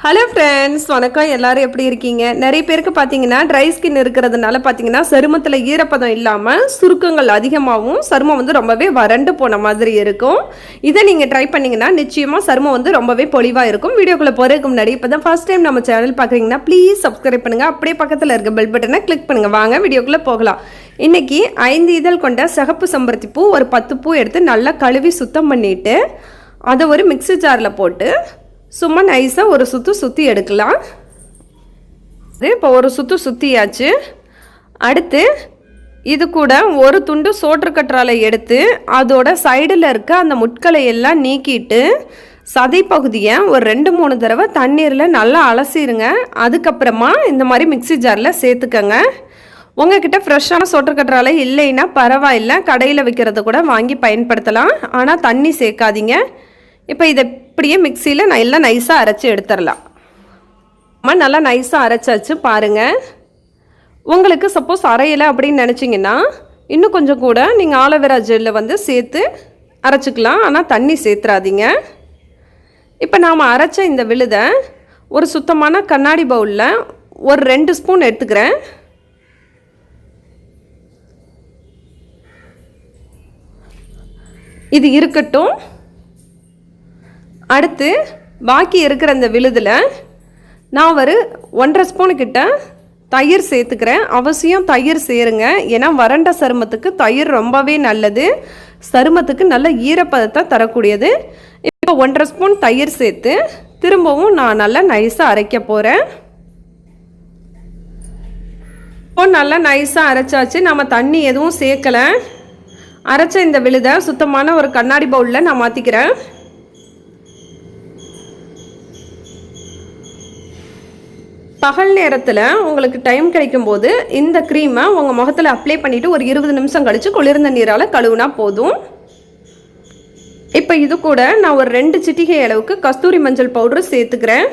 Hello friends, வணக்கம். எல்லாரும் எப்படி இருக்கீங்க? நிறைய பேருக்கு பார்த்தீங்கன்னா ட்ரை ஸ்கின் இருக்கிறதுனால பார்த்தீங்கன்னா சருமத்தில் ஈரப்பதம் இல்லாமல் சுருக்கங்கள் அதிகமாகவும் சருமம் வந்து ரொம்பவே வறண்டு போன மாதிரி இருக்கும். இதை நீங்கள் ட்ரை பண்ணிங்கன்னா நிச்சயமாக சருமம் வந்து ரொம்பவே பொலிவாக இருக்கும். வீடியோக்குள்ளே போகிறதுக்கு முன்னாடி இப்போ தான் ஃபர்ஸ்ட் டைம் நம்ம சேனல் பார்க்குறீங்கன்னா ப்ளீஸ் சப்ஸ்கிரைப் பண்ணுங்கள். அப்படியே பக்கத்தில் இருக்க பெல் பட்டனை கிளிக் பண்ணுங்கள். வாங்க வீடியோக்குள்ளே போகலாம். இன்றைக்கி 5 இதழ் கொண்ட சிகப்பு செம்பருத்தி பூ ஒரு 10 பூ எடுத்து நல்லா கழுவி சுத்தம் பண்ணிவிட்டு அதை ஒரு மிக்ஸி ஜாரில் போட்டு சும்மா நைஸாக ஒரு சுற்றி எடுக்கலாம். இப்போ ஒரு சுற்றியாச்சு. அடுத்து இது கூட ஒரு துண்டு சோற்றுக்கற்றாழை எடுத்து அதோட சைடில் இருக்க அந்த முட்களை எல்லாம் நீக்கிட்டு சதை பகுதியை ஒரு 2-3 தடவை தண்ணீரில் நல்லா அலசிடுங்க. அதுக்கப்புறமா இந்த மாதிரி மிக்ஸி ஜாரில் சேர்த்துக்கங்க. உங்ககிட்ட ஃப்ரெஷ்ஷான சோற்றுக்கற்றாழை இல்லைன்னா பரவாயில்லை, கடையில் விற்கிறத கூட வாங்கி பயன்படுத்தலாம். ஆனால் தண்ணி சேர்க்காதீங்க. இப்போ இதை இப்படியே மிக்சியில் நல்லா நைஸாக அரைச்சி எடுத்துடலாம். நல்லா நைஸாக அரைச்சாச்சு பாருங்கள். உங்களுக்கு சப்போஸ் அரையலை அப்படின்னு நினச்சிங்கன்னா இன்னும் கொஞ்சம் கூட நீங்கள் ஆலோவேரா ஜெல்லில் வந்து சேர்த்து அரைச்சிக்கலாம். ஆனால் தண்ணி சேர்த்துறாதீங்க. இப்போ நாம் அரைச்ச இந்த விழுதை ஒரு சுத்தமான கண்ணாடி பவுலில் ஒரு 2 ஸ்பூன் எடுத்துக்கிறேன். இது இருக்கட்டும். அடுத்து பாக்கி இருக்கிற அந்த விழுதில் நான் ஒரு 1.5 ஸ்பூனு கிட்ட தயிர் சேர்த்துக்கிறேன். அவசியம் தயிர் சேருங்க. ஏன்னா வறண்ட சருமத்துக்கு தயிர் ரொம்பவே நல்லது. சருமத்துக்கு நல்ல ஈரப்பதத்தை தரக்கூடியது. இப்போ 1.5 ஸ்பூன் தயிர் சேர்த்து திரும்பவும் நான் நல்லா நைஸாக அரைக்க போகிறேன். இப்போ நல்லா நைஸாக அரைச்சாச்சு. நம்ம தண்ணி எதுவும் சேர்க்கலை. அரைச்ச இந்த விழுதை சுத்தமான ஒரு கண்ணாடி பவுலில் நான் மாற்றிக்கிறேன். பகல் நேரத்தில் உங்களுக்கு டைம் கிடைக்கும்போது இந்த க்ரீமை உங்கள் முகத்தில் அப்ளை பண்ணிவிட்டு ஒரு 20 நிமிஷம் கழித்து குளிர்ந்த நீரால் கழுவுனா போதும். இப்போ இது கூட நான் ஒரு 2 சிட்டிகை அளவுக்கு கஸ்தூரி மஞ்சள் பவுட்ரு சேர்த்துக்கிறேன்.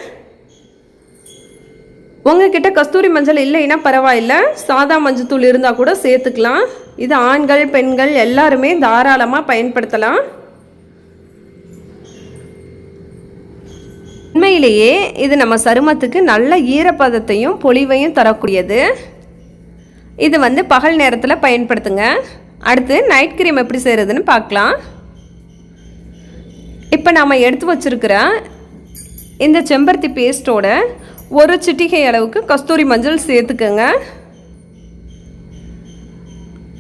உங்ககிட்ட கஸ்தூரி மஞ்சள் இல்லைன்னா பரவாயில்லை, சாதா மஞ்சள் தூள் இருந்தால் கூட சேர்த்துக்கலாம். இது ஆண்கள் பெண்கள் எல்லாருமே தாராளமாக பயன்படுத்தலாம். உண்மையிலேயே இது நம்ம சருமத்துக்கு நல்ல ஈரப்பதத்தையும் பொலிவையும் தரக்கூடியது. இது வந்து பகல் நேரத்தில் பயன்படுத்துங்க. அடுத்து நைட் க்ரீம் எப்படி செய்கிறதுன்னு பார்க்கலாம். இப்போ நம்ம எடுத்து வச்சுருக்கிற இந்த செம்பருத்தி பேஸ்ட்டோட ஒரு சிட்டிகை அளவுக்கு கஸ்தூரி மஞ்சள் சேர்த்துக்கோங்க.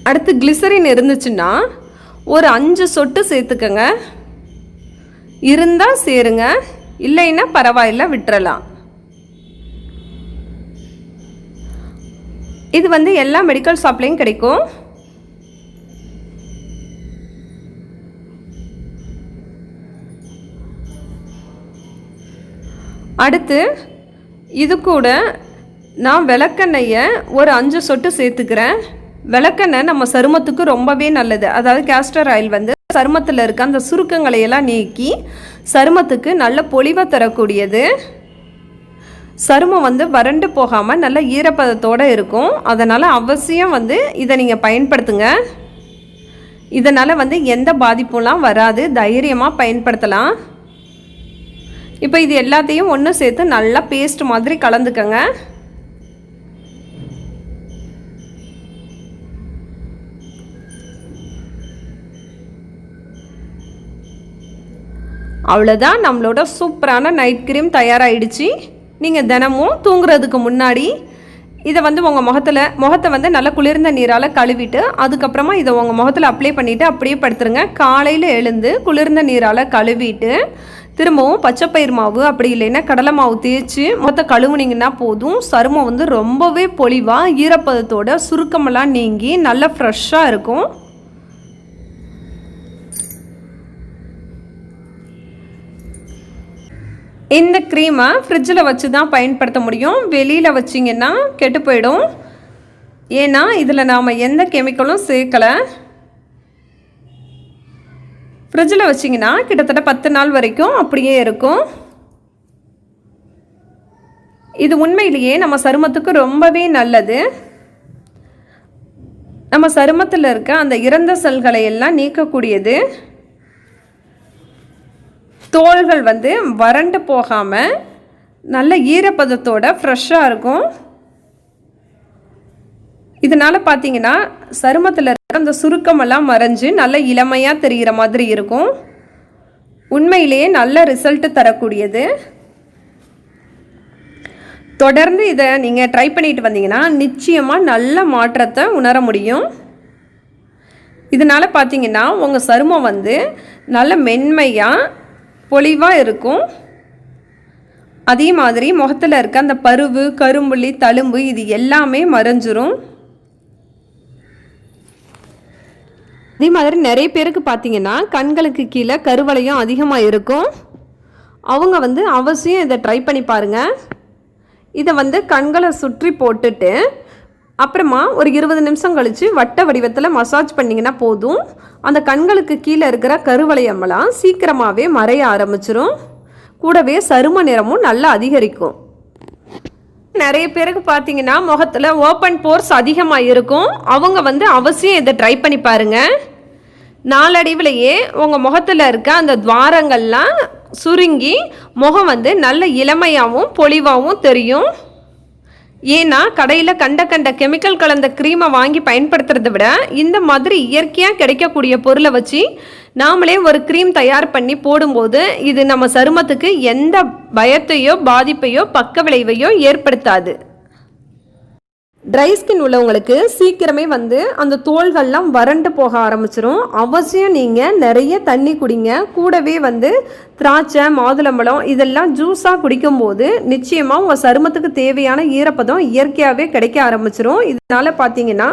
அடுத்து கிளிசரின் இருந்துச்சுன்னா ஒரு 5 சொட்டு சேர்த்துக்கோங்க. இருந்தால் சேருங்க, இல்லைன்னா பரவாயில்ல, விட்டுறலாம். இது வந்து எல்லா மெடிக்கல் ஷாப்லேயும் கிடைக்கும். அடுத்து இது கூட நான் விளக்கெண்ணெயை ஒரு 5 சொட்டு சேர்த்துக்கிறேன். விளக்கெண்ணெய் நம்ம சருமத்துக்கு ரொம்பவே நல்லது. அதாவது கேஸ்டர் ஆயில் வந்து சருமத்தில் இருக்க அந்த சுருக்கங்களையெல்லாம் நீக்கி சருமத்துக்கு நல்ல பொலிவை தரக்கூடியது. சருமம் வந்து வறண்டு போகாமல் நல்ல ஈரப்பதத்தோடு இருக்கும். அதனால் அவசியம் வந்து இதை நீங்கள் பயன்படுத்துங்க. இதனால் வந்து எந்த பாதிப்புலாம் வராது, தைரியமாக பயன்படுத்தலாம். இப்போ இது எல்லாத்தையும் ஒன்று சேர்த்து நல்லா பேஸ்ட் மாதிரி கலந்துக்கங்க. அவ்வளோதான், நம்மளோட சூப்பரான நைட் க்ரீம் தயாராகிடுச்சு. நீங்கள் தினமும் தூங்குறதுக்கு முன்னாடி இதை வந்து உங்கள் முகத்தை வந்து நல்லா குளிர்ந்த நீரால் கழுவிட்டு அதுக்கப்புறமா இதை உங்கள் முகத்தில் அப்ளை பண்ணிவிட்டு அப்படியே படுத்துருங்க. காலையில் எழுந்து குளிர்ந்த நீரால் கழுவிட்டு திரும்பவும் பச்சைப்பயிர் மாவு அப்படி இல்லைன்னா கடலை மாவு தேய்ச்சி முகத்தை கழுவுனிங்கன்னா போதும். சருமம் வந்து ரொம்பவே பொலிவாக ஈரப்பதத்தோட சுருக்கமெல்லாம் நீங்கி நல்லா ஃப்ரெஷ்ஷாக இருக்கும். இந்த க்ரீமை ஃப்ரிட்ஜில் வச்சு தான் பயன்படுத்த முடியும். வெளியில் வச்சிங்கன்னா கெட்டு போயிடும். ஏன்னா இதில் நாம் எந்த கெமிக்கலும் சேர்க்கலை. ஃப்ரிட்ஜில் வச்சிங்கன்னா கிட்டத்தட்ட 10 நாள் வரைக்கும் அப்படியே இருக்கும். இது உண்மையிலேயே நம்ம சருமத்துக்கு ரொம்பவே நல்லது. நம்ம சருமத்தில் இருக்க அந்த இறந்த செல்களை எல்லாம் நீக்கக்கூடியது. தோள்கள் வந்து வறண்டு போகாமல் நல்ல ஈரப்பதத்தோட ஃப்ரெஷ்ஷாக இருக்கும். இதனால் பார்த்தீங்கன்னா சருமத்தில் இருக்கிற அந்த சுருக்கமெல்லாம் மறைஞ்சு நல்ல இளமையாக தெரிகிற மாதிரி இருக்கும். உண்மையிலேயே நல்ல ரிசல்ட்டு தரக்கூடியது. தொடர்ந்து இதை நீங்கள் ட்ரை பண்ணிட்டு வந்தீங்கன்னா நிச்சயமாக நல்ல மாற்றத்தை உணர முடியும். இதனால் பார்த்தீங்கன்னா உங்கள் சருமம் வந்து நல்ல மென்மையாக பொலிவாக இருக்கும். அதே மாதிரி முகத்தில் இருக்க அந்த பருவு, கரும்புள்ளி, தழும்பு இது எல்லாமே மறைஞ்சிரும். அதே மாதிரி நிறைய பேருக்கு பார்த்தீங்கன்னா கண்களுக்கு கீழே கருவளையம் அதிகமாக இருக்கும். அவங்க வந்து அவசியம் இதை ட்ரை பண்ணி பாருங்கள். இதை வந்து கண்களை சுற்றி போட்டுட்டு அப்புறமா ஒரு 20 நிமிஷம் கழித்து வட்ட வடிவத்தில் மசாஜ் பண்ணிங்கன்னா போதும். அந்த கண்களுக்கு கீழே இருக்கிற கருவளையமெல்லாம் சீக்கிரமாகவே மறைய ஆரம்பிச்சிரும். கூடவே சரும நிறமும் நல்லா அதிகரிக்கும். நிறைய பேருக்கு பார்த்தீங்கன்னா முகத்தில் ஓப்பன் போர்ஸ் அதிகமாக இருக்கும். அவங்க வந்து அவசியம் இதை ட்ரை பண்ணி பாருங்கள். நாளடைவிலேயே உங்கள் முகத்தில் இருக்க அந்த துவாரங்கள்லாம் சுருங்கி முகம் வந்து நல்ல இளமையாகவும் பொலிவாகவும் தெரியும். ஏன்னா கடையில் கண்ட கெமிக்கல் கலந்த க்ரீமை வாங்கி பயன்படுத்துறதை விட இந்த மாதிரி இயற்கையாக கிடைக்கக்கூடிய பொருளை வச்சு நாமளே ஒரு க்ரீம் தயார் பண்ணி போடும்போது இது நம்ம சருமத்துக்கு எந்த பயத்தையோ பாதிப்பையோ பக்க விளைவையோ ஏற்படுத்தாது. ட்ரை ஸ்கின் உள்ளவங்களுக்கு சீக்கிரமே வந்து அந்த தோள்கள்லாம் வறண்டு போக ஆரம்பிச்சிடும். அவசியம் நீங்கள் நிறைய தண்ணி குடிங்க. கூடவே வந்து திராட்சை, மாதுளம்பழம் இதெல்லாம் ஜூஸாக குடிக்கும்போது நிச்சயமாக உங்கள் சருமத்துக்கு தேவையான ஈரப்பதம் இயற்கையாகவே கிடைக்க ஆரம்பிச்சிடும். இதனால் பார்த்தீங்கன்னா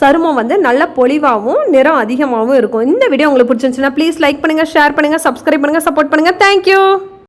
சருமம் வந்து நல்ல பொலிவாகவும் நிறம் அதிகமாகவும் இருக்கும். இந்த வீடியோ உங்களுக்கு பிடிச்சிருந்துச்சுன்னா ப்ளீஸ் லைக் பண்ணுங்கள், ஷேர் பண்ணுங்கள், சப்ஸ்கிரைப் பண்ணுங்கள், சப்போர்ட் பண்ணுங்கள். தேங்க்யூ.